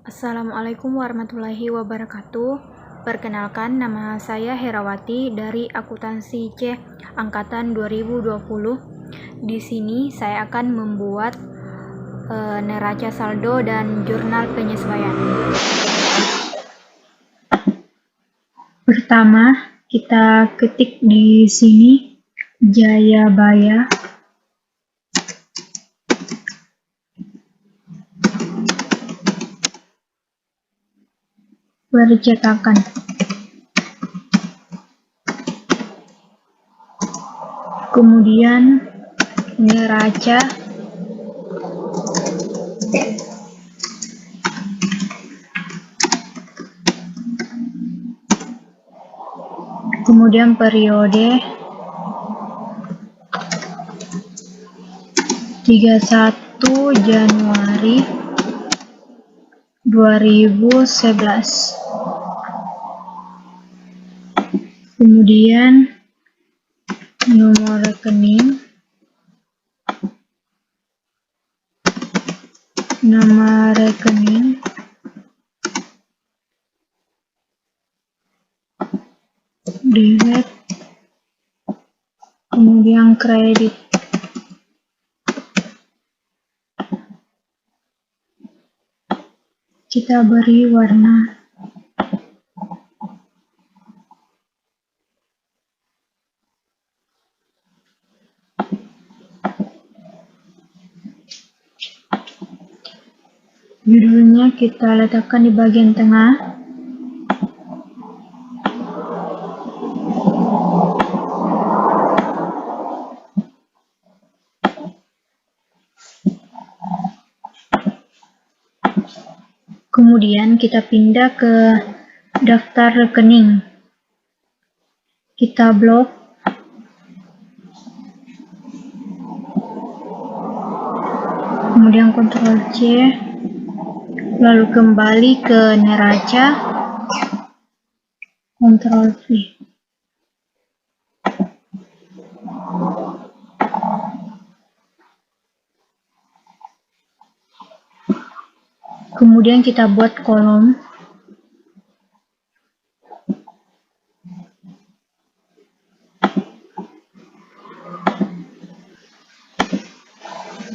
Assalamualaikum warahmatullahi wabarakatuh. Perkenalkan, nama saya Herawati dari Akuntansi C angkatan 2020. Di sini saya akan membuat neraca saldo dan jurnal penyesuaian. Pertama, kita ketik di sini Jayabaya. Percetakan. Kemudian neraca, kemudian periode 31 Januari 2011. Kemudian nomor rekening, nama rekening, debit, kemudian kredit. Kita beri warna. Judulnya kita letakkan di bagian tengah. Kemudian kita pindah ke daftar rekening. Kita blok. Kemudian Ctrl C. Lalu kembali ke neraca, Ctrl V. Kemudian kita buat kolom.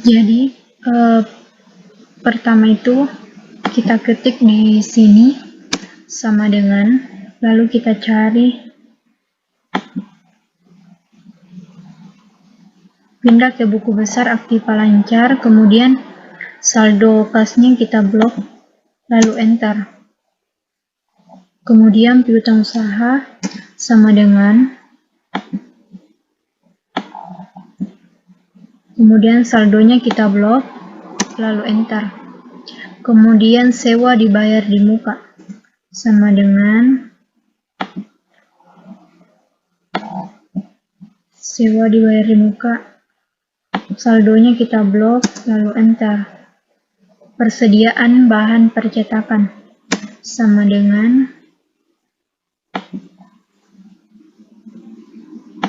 Jadi pertama itu kita ketik di sini sama dengan, lalu kita cari, pindah ke buku besar aktiva lancar, kemudian saldo kasnya kita blok, lalu enter. Kemudian piutang usaha sama dengan, kemudian saldonya kita blok, lalu enter. Kemudian sewa dibayar di muka sama dengan, sewa dibayar di muka, saldonya kita blok, lalu enter. Persediaan bahan percetakan sama dengan,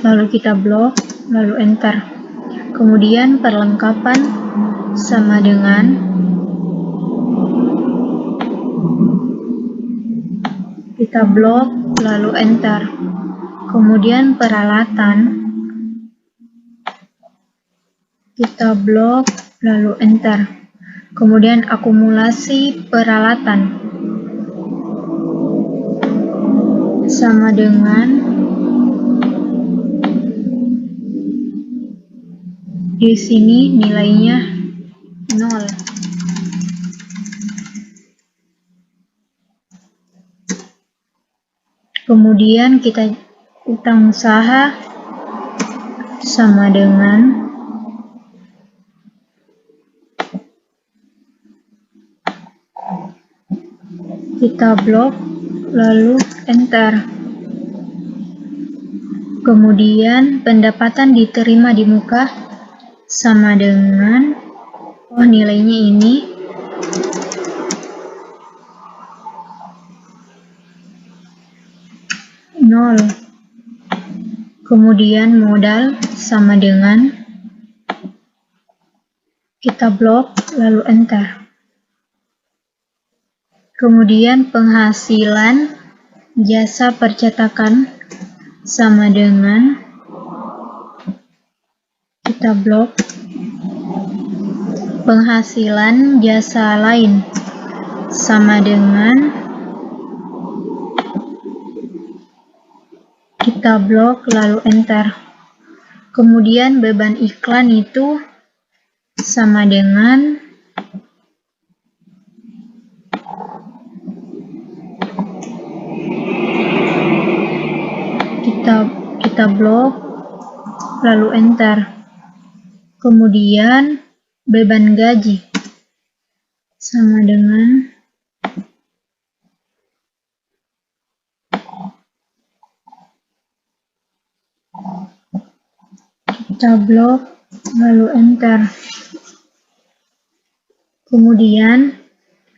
lalu kita blok, lalu enter. Kemudian perlengkapan sama dengan, kita blok, lalu enter. Kemudian peralatan, kita blok, lalu enter. Kemudian akumulasi peralatan sama dengan, di sini nilainya 0. Kemudian kita utang usaha sama dengan, kita blok, lalu enter. Kemudian pendapatan diterima di muka sama dengan, nilainya ini, nol. Kemudian modal sama dengan, kita blok, lalu enter. Kemudian penghasilan jasa percetakan sama dengan kita blok penghasilan jasa lain sama dengan kita blok lalu enter. Kemudian beban iklan itu sama dengan kita blok lalu enter. Kemudian beban gaji sama dengan kita blok lalu enter. Kemudian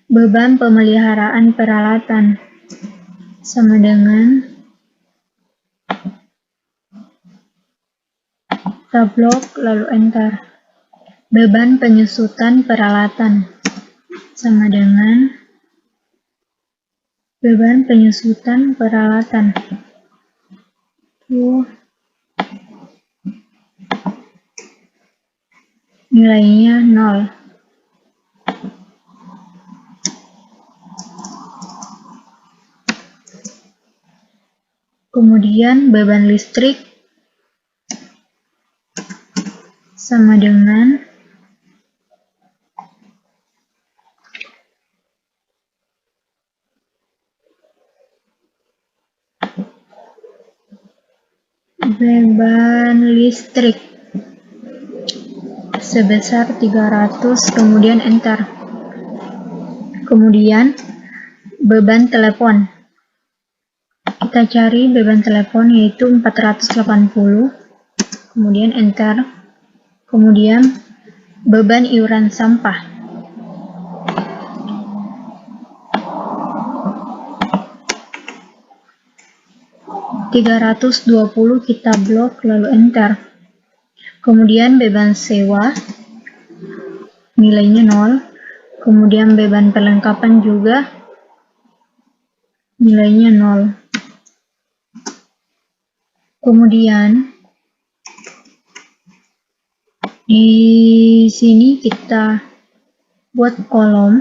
beban pemeliharaan peralatan sama dengan kita blok lalu enter. Beban penyusutan peralatan sama dengan beban penyusutan peralatan. Nilainya 0. Kemudian beban listrik sama dengan beban listrik sebesar 300, kemudian enter. Kemudian beban telepon, kita cari beban telepon yaitu 480, kemudian enter. Kemudian beban iuran sampah, $320, kita blok lalu enter. Kemudian beban sewa nilainya 0. Kemudian beban perlengkapan juga nilainya 0. Kemudian di sini kita buat kolom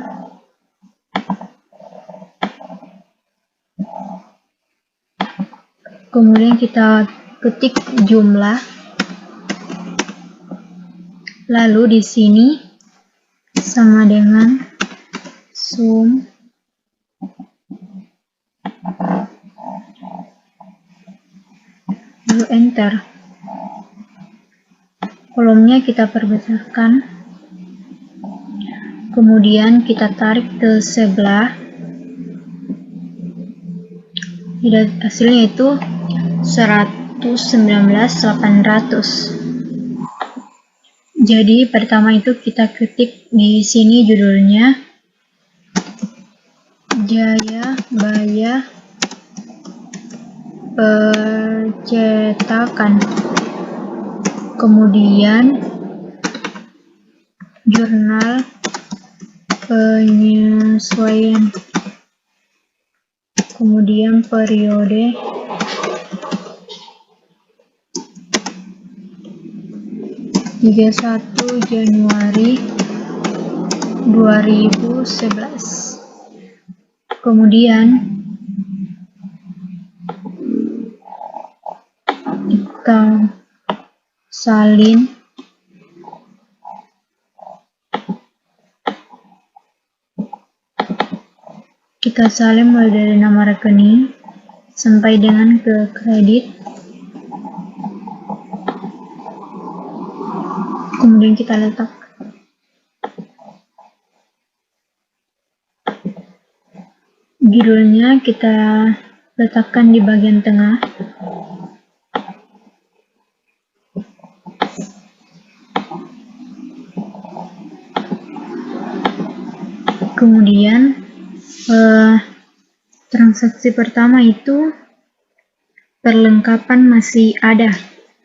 kemudian kita ketik jumlah, lalu di sini sama dengan sum lalu enter. Kolomnya kita perbesarkan, kemudian kita tarik ke sebelah, hasilnya itu 119.800. Jadi pertama itu kita ketik di sini judulnya Jayabaya Percetakan, kemudian jurnal penyesuaian, kemudian periode, (31 Januari 2011). Kemudian kita salin mulai dari nama rekening sampai dengan ke kredit. Kemudian kita letak. Judulnya kita letakkan di bagian tengah. Kemudian transaksi pertama itu perlengkapan masih ada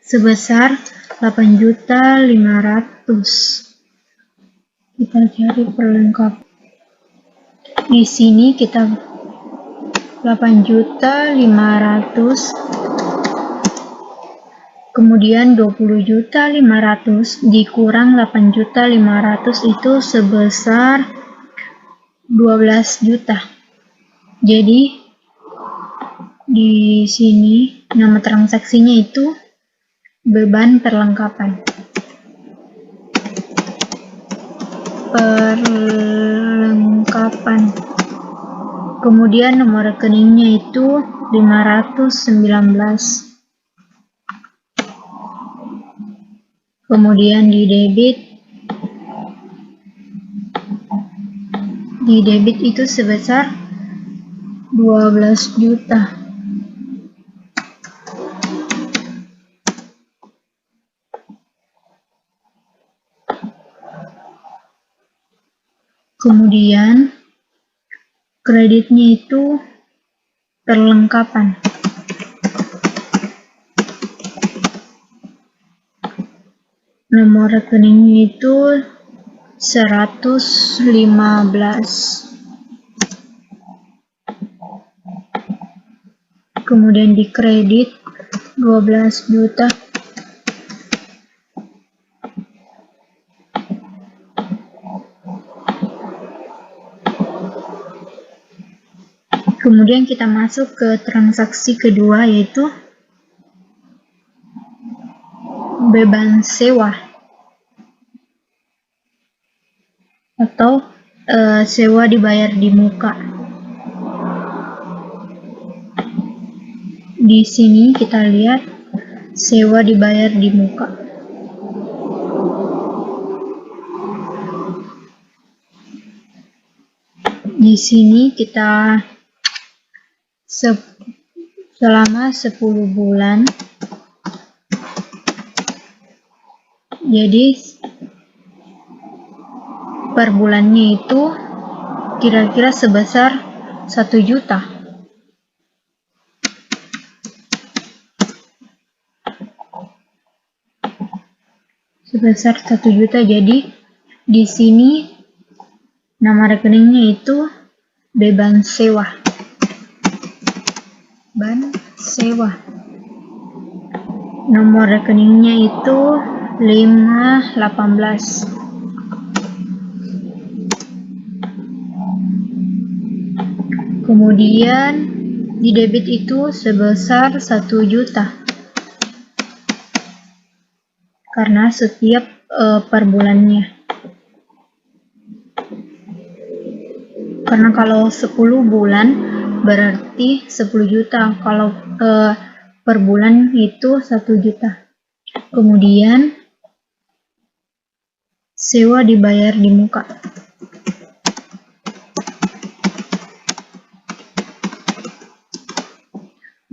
sebesar 8.500.000. Kita cari perlengkapan. Di sini kita 8.500.000, kemudian 20.500.000 dikurang 8.500.000 itu sebesar 12 juta. Jadi di sini nama transaksinya itu beban perlengkapan. Kemudian nomor rekeningnya itu 519. Kemudian di debit itu sebesar 12 juta. Kemudian kreditnya itu perlengkapan. Nomor rekeningnya itu 115. Kemudian di kredit 12 juta. Kemudian kita masuk ke transaksi kedua, yaitu beban sewa atau sewa dibayar di muka. Di sini kita lihat sewa dibayar di muka. Di sini kita selama 10 bulan. Jadi per bulannya itu kira-kira sebesar 1 juta. Sebesar 1 juta. Jadi di sini nama rekeningnya itu beban sewa. Nomor rekeningnya itu 518. Kemudian di debit itu sebesar 1 juta. Karena setiap per bulannya. Karena kalau 10 bulan berarti 10 juta. Kalau per bulan itu 1 juta. Kemudian sewa dibayar di muka.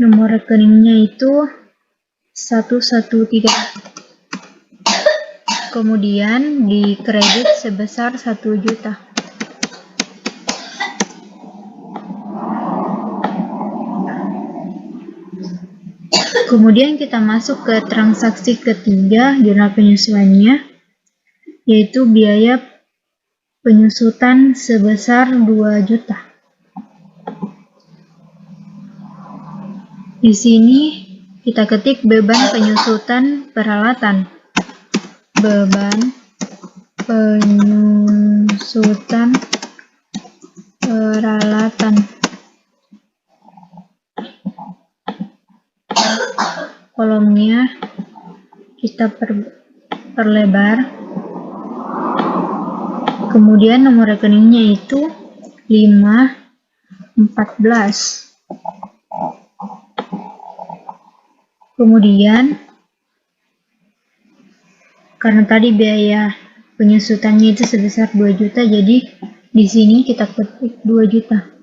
Nomor rekeningnya itu 113. Kemudian di kredit sebesar 1 juta. Kemudian kita masuk ke transaksi ketiga jurnal penyusutannya, yaitu biaya penyusutan sebesar 2 juta. Di sini kita ketik beban penyusutan peralatan. Beban penyusutan peralatan. Kolomnya kita perlebar. Kemudian nomor rekeningnya itu 514. Kemudian karena tadi biaya penyusutannya itu sebesar 2 juta, jadi di sini kita ketik 2 juta.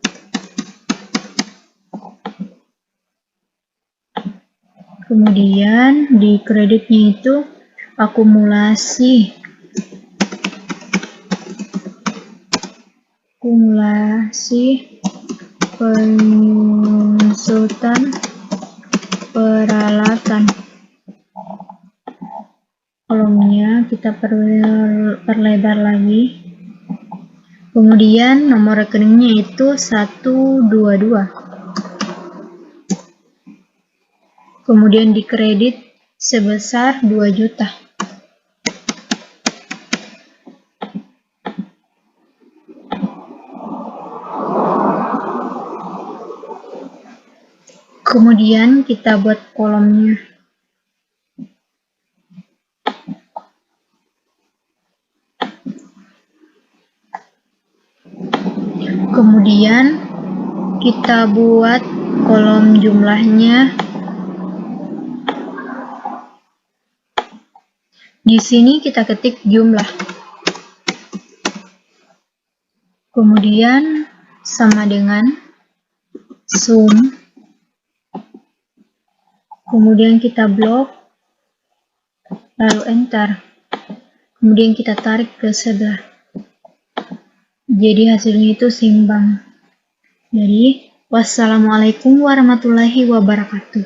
Kemudian di kreditnya itu akumulasi penyusutan peralatan. Kolomnya kita perlebar lagi. Kemudian nomor rekeningnya itu 122. Kemudian dikredit sebesar 2 juta. Kemudian kita buat kolomnya. Kemudian kita buat kolom jumlahnya. Di sini kita ketik jumlah. Kemudian sama dengan sum. Kemudian kita blok, lalu enter. Kemudian kita tarik ke sebelah. Jadi hasilnya itu seimbang. Jadi, wassalamualaikum warahmatullahi wabarakatuh.